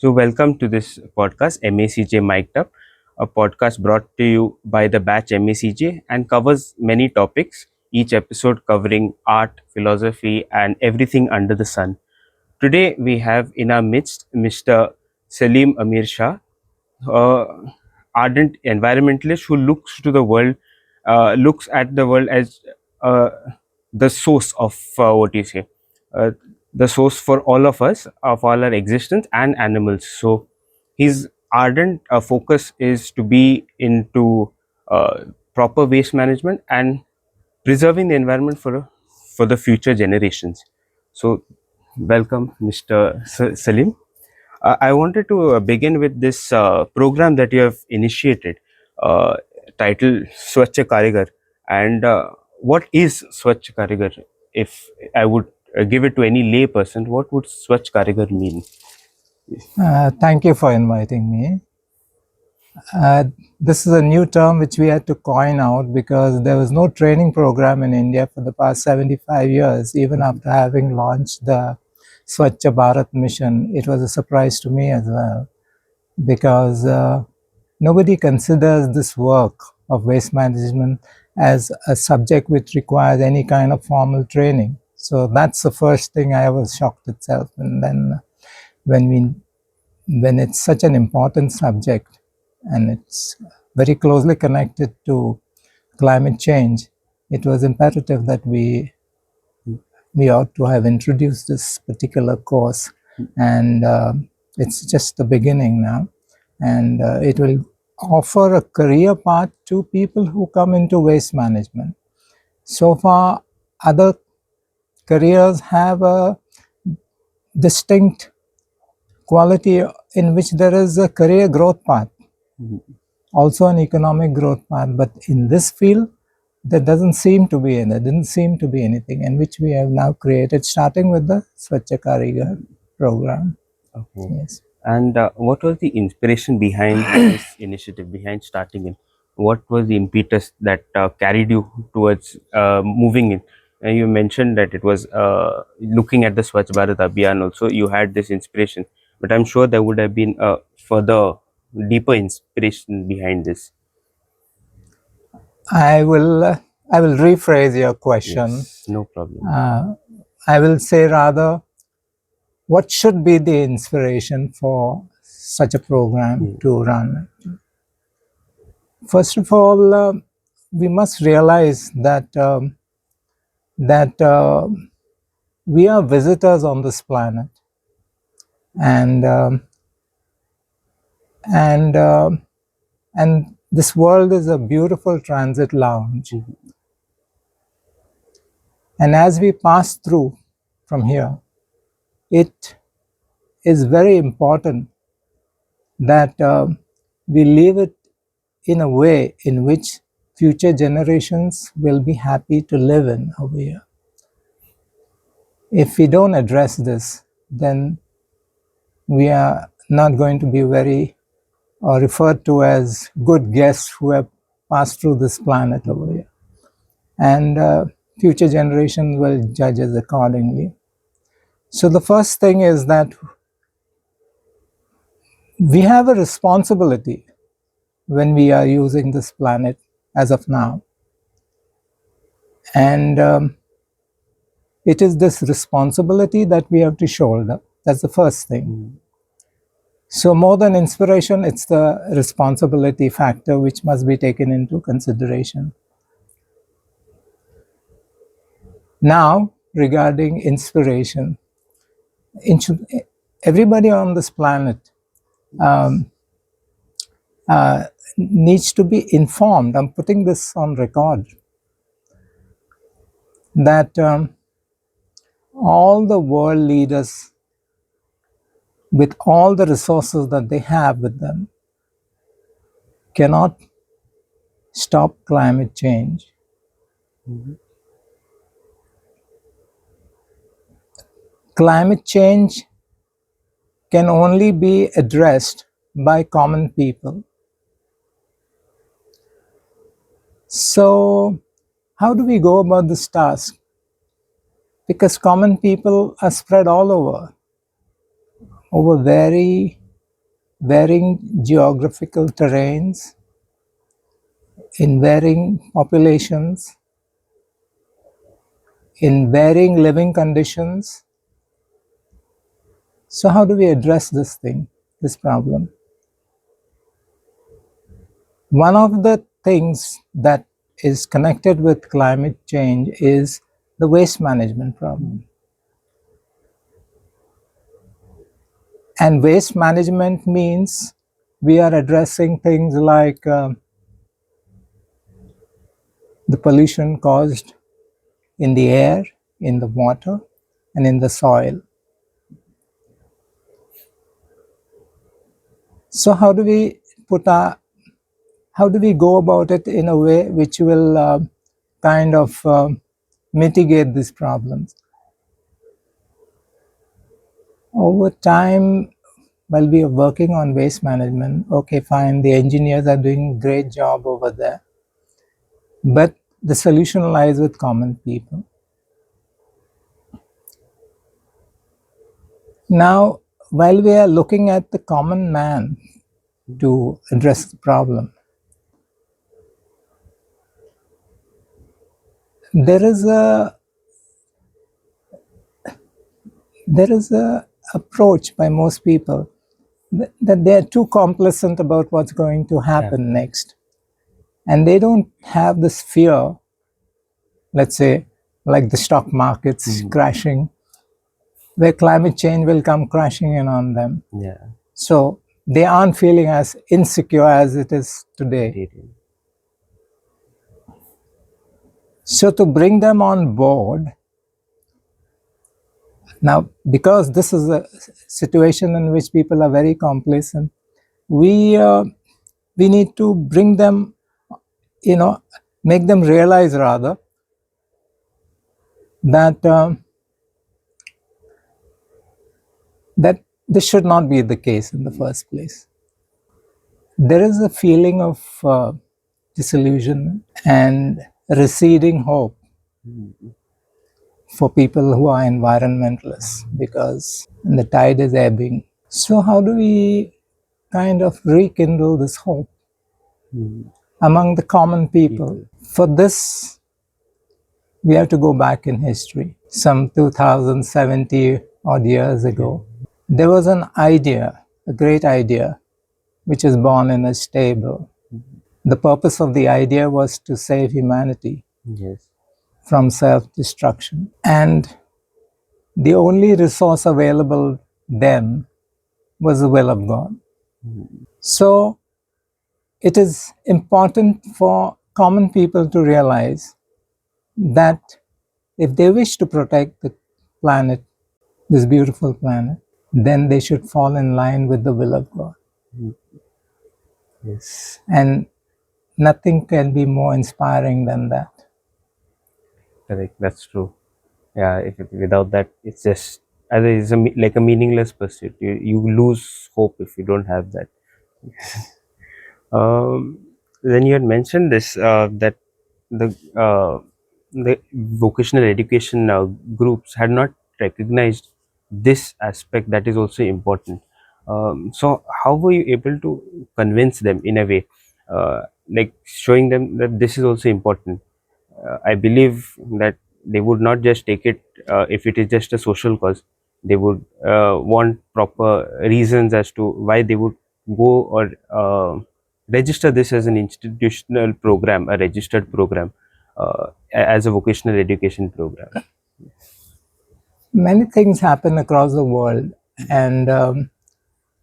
So, welcome to this podcast, MACJ Mic'd Up, a podcast brought to you by the batch MACJ and covers many topics, each episode covering art, philosophy, and everything under the sun. Today, we have in our midst Mr. Salim Amir Shah, ardent environmentalist who looks at the world as uh, the source of what you say, uh, the source for all of us, of all our existence and animals. So, his ardent focus is to be into proper waste management and preserving the environment for the future generations. So, welcome, Mr. Salim. I wanted to begin with this program that you have initiated, uh, titled Swachh Karigar. And what is Swachh Karigar? If I would give it to any lay person, what would Swachh Karigar mean? Thank you for inviting me. This is a new term which we had to coin out because there was no training program in India for the past 75 years. Even after having launched the Swachh Bharat mission, it was a surprise to me as well because nobody considers this work of waste management as a subject which requires any kind of formal training. So that's the first thing I was shocked itself. And then when it's such an important subject and it's very closely connected to climate change, it was imperative that we ought to have introduced this particular course. And it's just the beginning now. And it will offer a career path to people who come into waste management. So far, other careers have a distinct quality in which there is a career growth path, also an economic growth path. But in this field, there didn't seem to be anything, in which we have now created, starting with the Swachh Karigar program. Okay. Yes. And what was the inspiration behind this initiative, behind starting it? What was the impetus that carried you towards moving in? You mentioned that it was looking at the Swachh Bharat Abhiyan also, you had this inspiration. But I'm sure there would have been a further, deeper inspiration behind this. I will rephrase your question. Yes, no problem. I will say rather, what should be the inspiration for such a program to run? First of all, we must realize that we are visitors on this planet, and this world is a beautiful transit lounge. And as we pass through from here, it is very important that we leave it in a way in which future generations will be happy to live in over here. If we don't address this, then we are not going to be very or referred to as good guests who have passed through this planet over here. And future generations will judge us accordingly. So the first thing is that we have a responsibility when we are using this planet as of now. And it is this responsibility that we have to shoulder. That's the first thing. So more than inspiration, it's the responsibility factor which must be taken into consideration. Now, regarding inspiration, everybody on this planet needs to be informed. I'm putting this on record, that all the world leaders, with all the resources that they have with them, cannot stop climate change. Climate change can only be addressed by common people. So, how do we go about this task? Because common people are spread all over very varying geographical terrains, in varying populations, in varying living conditions. So how do we address this thing, this problem? One of the things that is connected with climate change is the waste management problem. And waste management means we are addressing things like the pollution caused in the air, in the water, and in the soil. So how do we go about it in a way which will kind of mitigate these problems? Over time, while we are working on waste management, okay, fine, the engineers are doing a great job over there, but the solution lies with common people. Now, while we are looking at the common man to address the problem, there is a approach by most people that they are too complacent about what's going to happen next, and they don't have this fear, let's say, like the stock markets crashing, where climate change will come crashing in on them. So they aren't feeling as insecure as it is today. So to bring them on board, now, because this is a situation in which people are very complacent, we need to bring them, make them realize rather that that this should not be the case in the first place. There is a feeling of disillusionment and receding hope for people who are environmentalists, because the tide is ebbing. So how do we kind of rekindle this hope among the common people? For this, we have to go back in history. Some 2070 odd years ago, there was an idea, a great idea, which was born in a stable. The purpose of the idea was to save humanity from self-destruction. And the only resource available then was the will of God. So it is important for common people to realize that if they wish to protect the planet, this beautiful planet, then they should fall in line with the will of God. And nothing can be more inspiring than that. Correct, that's true. Yeah, without that, it's just like a meaningless pursuit. You lose hope if you don't have that. Then you had mentioned this that the vocational education groups had not recognized this aspect that is also important. So how were you able to convince them in a way, like showing them that this is also important? I believe that they would not just take it if it is just a social cause. They would want proper reasons as to why they would go or register this as an institutional program, a registered program, as a vocational education program. Many things happen across the world, and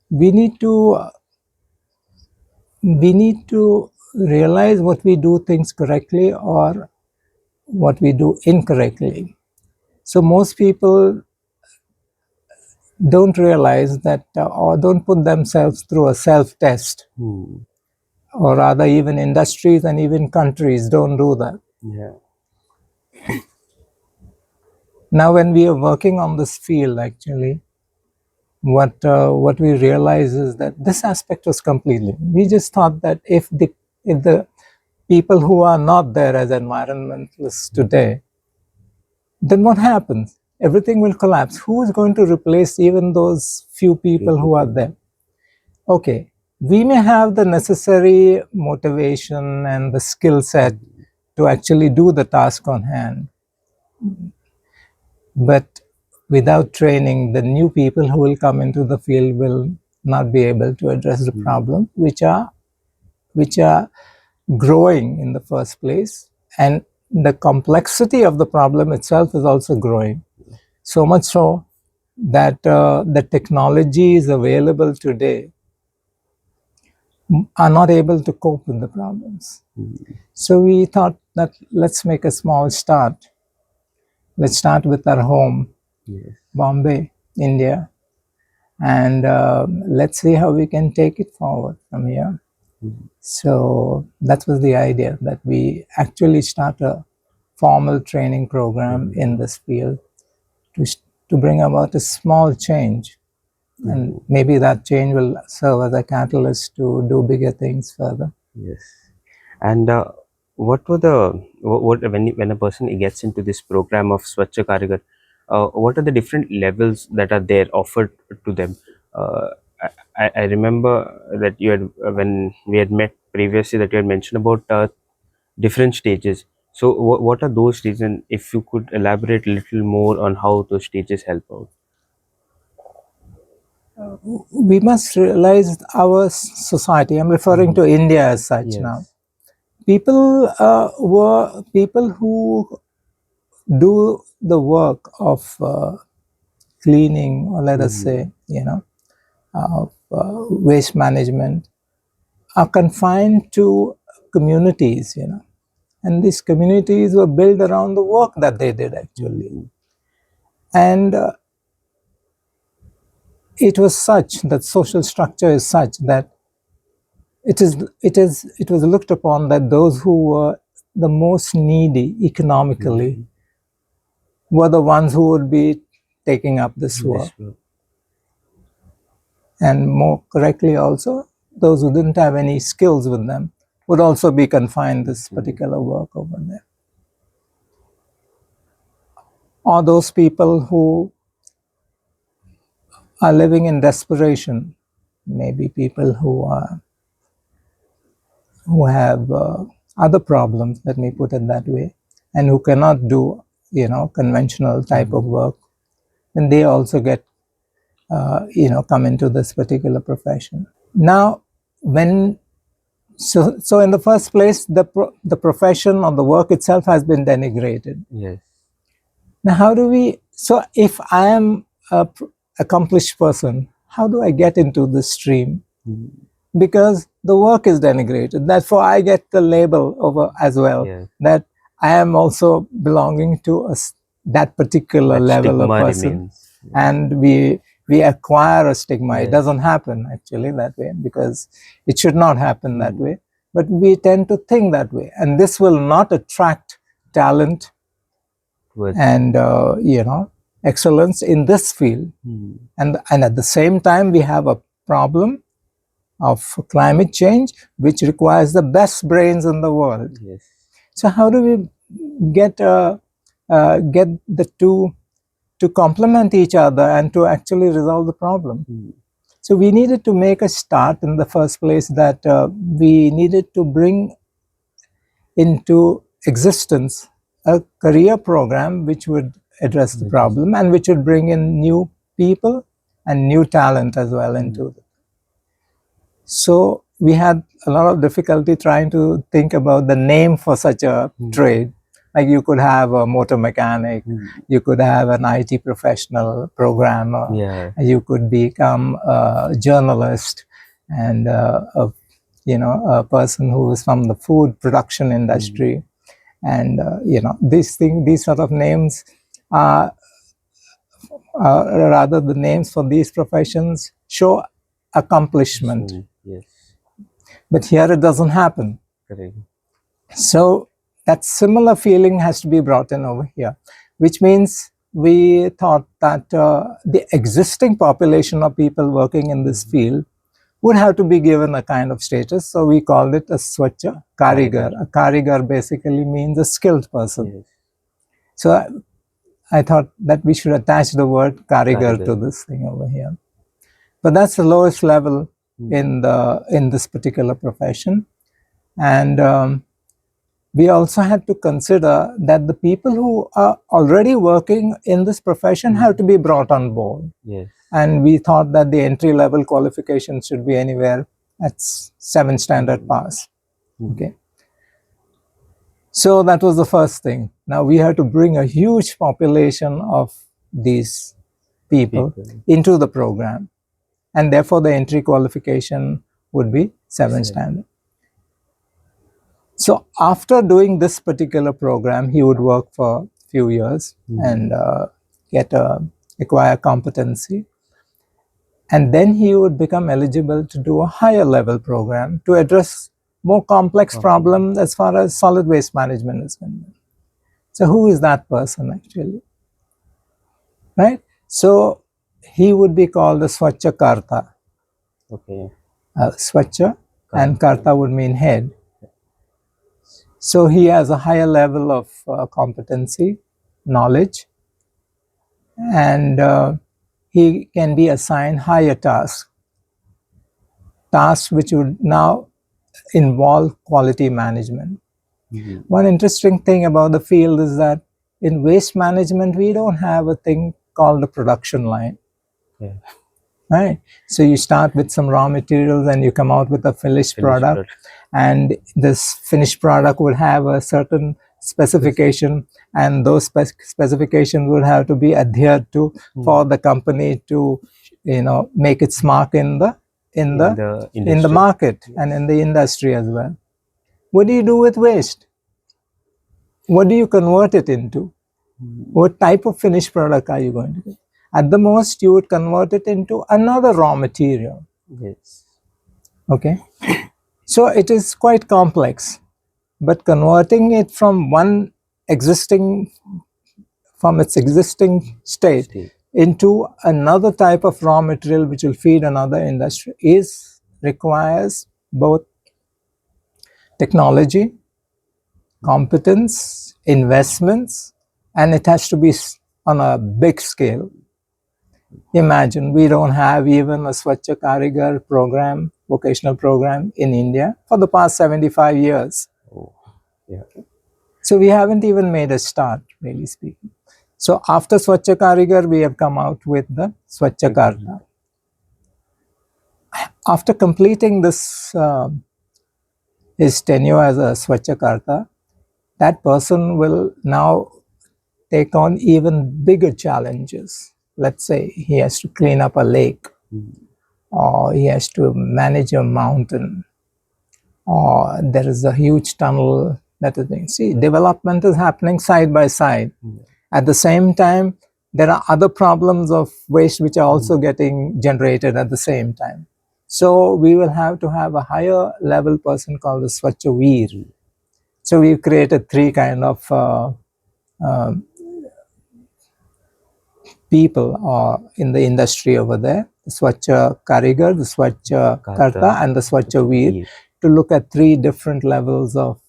we need to realize what we do things correctly or what we do incorrectly. So most people don't realize that or don't put themselves through a self-test. Or rather, even industries and even countries don't do that. Now, when we are working on this field, actually, what we realize is that this aspect was completely. We just thought that if the people who are not there as environmentalists today, then what happens? Everything will collapse. Who is going to replace even those few people who are there? okay, we may have the necessary motivation and the skill set to actually do the task on hand, but without training, the new people who will come into the field will not be able to address the problem, which are growing in the first place, and the complexity of the problem itself is also growing, so much so that the technologies available today are not able to cope with the problems. So we thought that let's make a small start. Let's start with our home, Bombay, India, and let's see how we can take it forward from here. So that was the idea, that we actually start a formal training program in this field to, to bring about a small change. And maybe that change will serve as a catalyst to do bigger things further. Yes. And what were the what when a person gets into this program of Swachh Karigar, what are the different levels that are there offered to them? Uh, I remember that you had when we had met previously that you had mentioned about different stages. So what are those stages? And if you could elaborate a little more on how those stages help out. We must realize our society, I'm referring to India as such now. People were people who do the work of cleaning, or let us say, waste management, are confined to communities, and these communities were built around the work that they did actually. And it was such that social structure is such that it was looked upon that those who were the most needy economically were the ones who would be taking up this work. And more correctly also, those who didn't have any skills with them would also be confined this particular work over there. Or those people who are living in desperation, maybe people who have other problems, let me put it that way, and who cannot do conventional type of work, then they also get come into this particular profession. Now, so in the first place, the profession or the work itself has been denigrated. Yes. Now, how do we? So, if I am a accomplished person, how do I get into this stream? Because the work is denigrated. Therefore, I get the label over as well, that I am also belonging to that particular level of person, and we acquire a stigma. It doesn't happen actually that way, because it should not happen that way. But we tend to think that way, and this will not attract talent and excellence in this field. And at the same time, we have a problem of climate change, which requires the best brains in the world. So how do we get the two to complement each other and to actually resolve the problem? So we needed to make a start in the first place, that we needed to bring into existence a career program which would address the problem and which would bring in new people and new talent as well into it. So we had a lot of difficulty trying to think about the name for such a trade. Like, you could have a motor mechanic, you could have an IT professional programmer, you could become a journalist, and a person who is from the food production industry. And these sort of names are rather, the names for these professions show accomplishment. But here it doesn't happen. So that similar feeling has to be brought in over here, which means we thought that the existing population of people working in this field would have to be given a kind of status. So we called it a Swachh Karigar. A Karigar basically means a skilled person. So I thought that we should attach the word Karigar to this thing over here. But that's the lowest level in this particular profession. And we also had to consider that the people who are already working in this profession have to be brought on board. Yes. And we thought that the entry level qualification should be anywhere at 7 standard pass. Okay. So that was the first thing. Now we had to bring a huge population of these people into the program, and therefore the entry qualification would be 7 standard. So after doing this particular program, he would work for a few years and acquire competency. And then he would become eligible to do a higher level program to address more complex problems as far as solid waste management is concerned. So who is that person actually? Right? So he would be called the Swachh Karta. Okay. Swachh and Karta would mean head. So he has a higher level of competency, knowledge, and he can be assigned higher tasks which would now involve quality management. One interesting thing about the field is that in waste management, we don't have a thing called a production line. Yeah. Right? So you start with some raw materials and you come out with a finished product. And this finished product would have a certain specification, and those specifications would have to be adhered to for the company to, make its mark in the market and in the industry as well. What do you do with waste? What do you convert it into? What type of finished product are you going to do? At the most, you would convert it into another raw material. Yes. Okay. So it is quite complex, but converting it from its existing state into another type of raw material which will feed another industry requires both technology, competence, investments, and it has to be on a big scale. Imagine we don't have even a Swachh Karigar program, vocational program in India for the past 75 years. Oh, yeah. So we haven't even made a start, really speaking. So after Swachh Karigar, we have come out with the Swachh Karta. After completing this, his tenure as a Swachh Karta, that person will now take on even bigger challenges. Let's say he has to clean up a lake, or he has to manage a mountain, or there is a huge tunnel that is being. See, development is happening side by side. At the same time, there are other problems of waste which are also getting generated at the same time. So we will have to have a higher level person called the Swachh Veer. So we've created 3 kind of people in the industry over there: the Swachh Karigar, the Swachh Karta, and the Swachh Veer, to look at 3 different levels of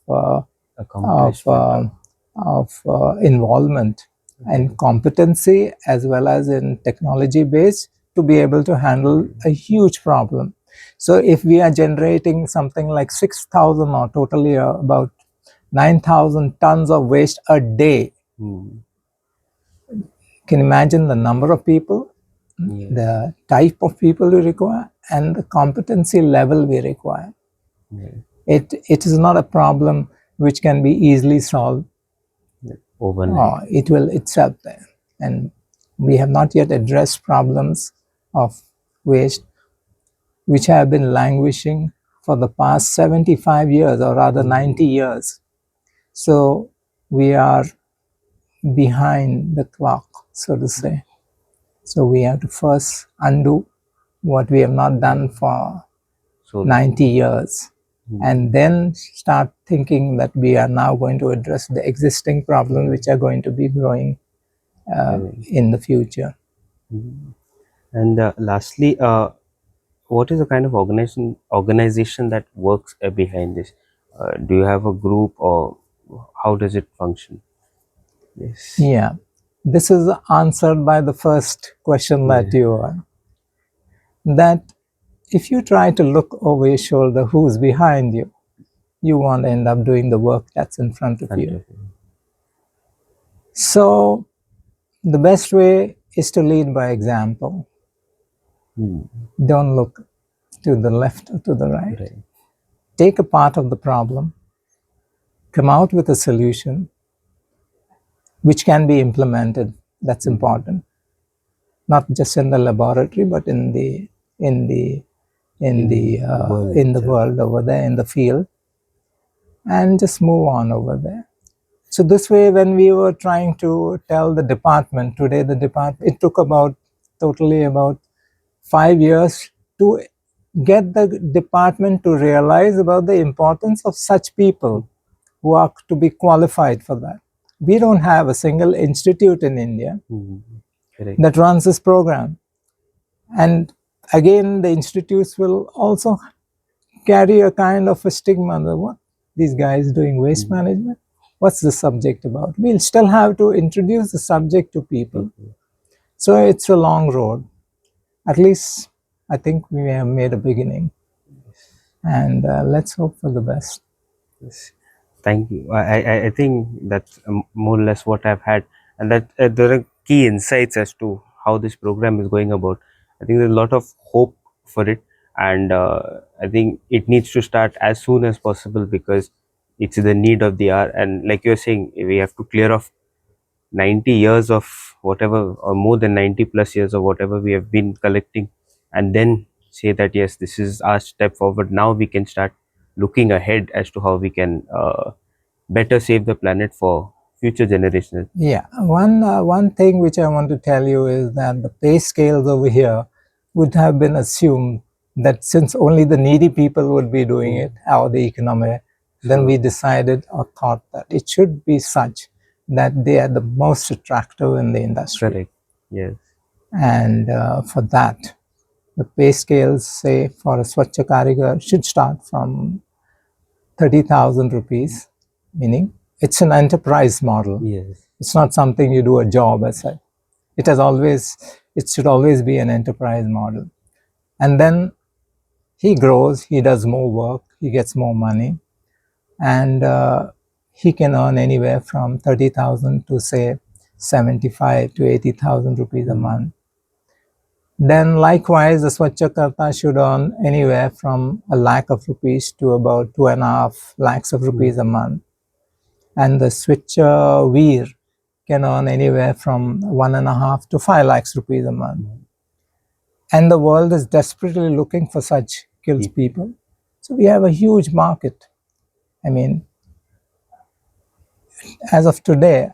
involvement and competency, as well as in technology base, to be able to handle a huge problem. So if we are generating something like 6,000 or totally about 9,000 tons of waste a day, can you imagine the number of people, the type of people we require, and the competency level we require? It is not a problem which can be easily solved overnight. It will itself there. And we have not yet addressed problems of waste which have been languishing for the past 75 years, or rather 90 years. So we are behind the clock, so to say. So we have to first undo what we have not done for 90 years, and then start thinking that we are now going to address the existing problems which are going to be growing in the future. And lastly, what is the kind of organization that works behind this? Do you have a group, or how does it function? Yes. Yeah, this is answered by the first question that you are. That if you try to look over your shoulder who's behind you, you won't end up doing the work that's in front of you. So the best way is to lead by example. Don't look to the left or to the right. Take a part of the problem, come out with a solution which can be implemented. That's important. Not just in the laboratory, but in the world over there, in the field, and just move on over there. So this way, when we were trying to tell the department today, it took totally about 5 years to get the department to realize about the importance of such people who are to be qualified for that. We don't have a single institute in India that runs this program. And again, the institutes will also carry a kind of a stigma that what these guys doing waste management. What's the subject about? We'll still have to introduce the subject to people. So it's a long road. At least I think we have made a beginning. And let's hope for the best. Yes. Thank you. I think that's more or less what I've had, and that there are key insights as to how this program is going about. I think there's a lot of hope for it, and I think it needs to start as soon as possible because it's the need of the hour. And like you're saying, we have to clear off 90 years of whatever, or more than 90 plus years of whatever we have been collecting, and then say that yes, this is our step forward. Now we can start looking ahead as to how we can better save the planet for future generations. Yeah, one thing which I want to tell you is that the pay scales over here would have been assumed that since only the needy people would be doing it, or the economy, then we decided or thought that it should be such that they are the most attractive in the industry. Correct. Yes. And for that, the pay scales, say for a Swachh Karigar, should start from 30,000 rupees, meaning it's an enterprise model. Yes. It's not something you do a job as such. It should always be an enterprise model. And then he grows, he does more work, he gets more money, and he can earn anywhere from 30,000 to say 75 to 80,000 rupees a month. Then likewise, the Swachh Karta should earn anywhere from 1 lakh of rupees to about 2.5 lakhs of rupees a month. And the switcher Veer can earn anywhere from 1.5 to 5 lakhs rupees a month. And the world is desperately looking for such skilled people. So we have a huge market. I mean, as of today,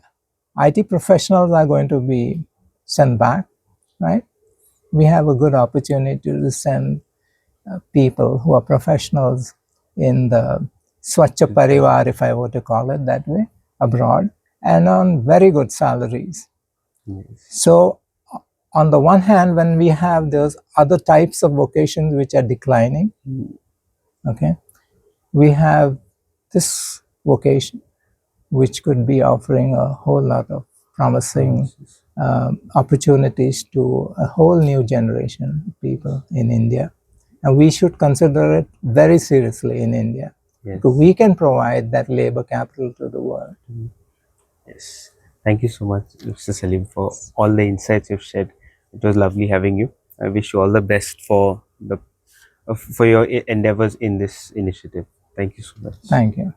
IT professionals are going to be sent back, right? We have a good opportunity to send people who are professionals in the Swachh Parivar, if I were to call it that way, abroad, and on very good salaries. Yes. So on the one hand, when we have those other types of vocations which are declining, okay, we have this vocation which could be offering a whole lot of promising opportunities to a whole new generation of people in India. And we should consider it very seriously in India. Yes. Because we can provide that labor capital to the world. Yes. Thank you so much, Mr. Salim, for all the insights you've shared. It was lovely having you. I wish you all the best for your endeavors in this initiative. Thank you so much. Thank you.